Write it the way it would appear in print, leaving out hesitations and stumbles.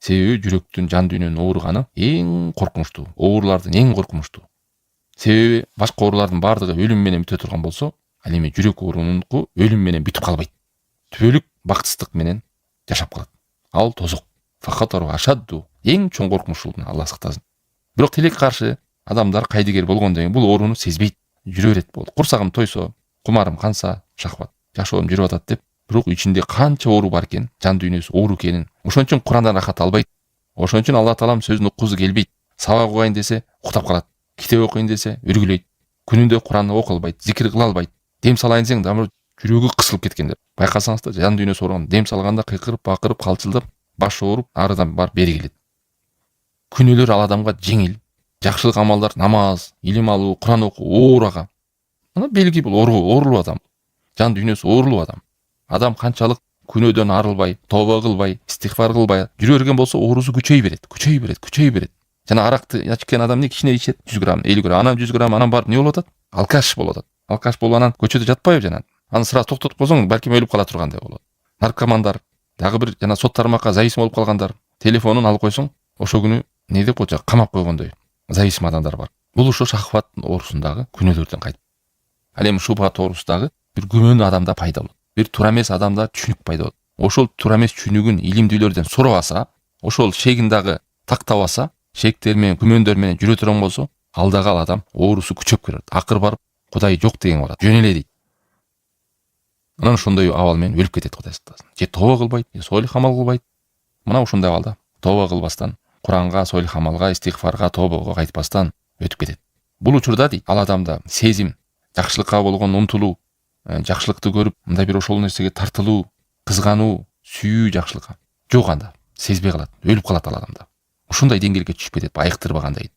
Себеби жүрөктүн, жан дүйнөнүн ооруганы эң коркунучтуу, оорулардын эң коркунучтуу. Себеби башка оорулардын баардыгы өлүм менен бүтө турган болсо, ал эми жүрөк оорунунку өлүм менен бүтүп калбайт. Түбөлүк бакытсыздык менен жашап калат. Ал тозок. Фахатару ашадду. Эң чоң коркунуч ушул, Алла сактасын. Бирок тилекке каршы адамдар кайдыгер болгондон кийин бул ооруну сезбейт. Жүрө берет болду. Курсагым тойсо, кумарым канса, шахват, жашоом жүрүп атат деп, бирок ичинде канча оору бар экен, жан дүйнөсү оору экенин, ошон үчүн Курандан рахат албайт. Ошон үчүн Алла таалам сөзүн уккузу келбейт. Сабак окуйн десе, уктап калат. Китеп окуйн десе, үргүлөйт. Күнүндө Куранды окуй албайт, зикир кыла албайт. Дем салайын десең, дамыр жүрөгү кысылып кеткендер. Байкасаңыздар, жан дүйнөсү ооруган, дем салганда кыйкырып, бакырып, калчылдап, баш ооруп, арыдан барып бери келет. Күнөөлөр ал адамга жеңил. Жакшылык амалдар, намаз, илим алуу, Куран окуу оорага. Мына белги бул оорулуу адам. Жан дүйнөсү оорулуу адам. Адам канчалык күнөөдөн арылбай, тооба кылбай, истигфар кылбай жүрө берген болсо, оорусу күчөй берет. Жана аракты ичкен адам не кичине ичет, 100 грамм, 50 грамм, анан 100 грамм, анан барып не болуп атат? Алкаш болуп атат. Алкаш болуп анан көчөдө жатпайбы жана? Аны сразу токтотуп койсоң, балким өлүп кала тургандай болот. Наркомандар, дагы бир жана сот тармакка зависим болуп калгандар, телефонун алып койсоң, ошо күнү не деп койчу, камап койгондой зависим адамдар бар. Бул ошо шахваттын оорусундагы күнөөлөрдөн кайт. Ал эми шубхат оорусундагы бир күмөн адамда пайда болот. Бир туура эмес адамда түшүнүк пайда болот. Ошол туура эмес түшүнүгүн илимдүүлөрдөн сурабаса, ошол шегиндагы тактабаса, шектер менен, күмөндөр менен жүрө турган болсо, алдагы ал адам оорусу күчөп келет. Акыр барып Кудай жок деген болот. Жөн эле дейт. Анан ошондой абал менен өлүп кетет, Кудай сактасын. Же тооба кылбайт, же солих амал кылбайт. Мына ушундай абалда тооба кылбастан, Куранга, солих амалга, истигфарга, тообага кайтпастан өтүп кетет. Бул учурда дейт, ал адамда сезим, жакшылыкка болгон умтулуу, жакшылыкты көрүп, мындай бир ошол нерсеге тартылуу, кызгануу, сүйүү жакшылыкка жок анда. Сезбей калат, өлүп калат ал адамда. Ушундай деңгээлге түшүп кетет, айыктырбагандай.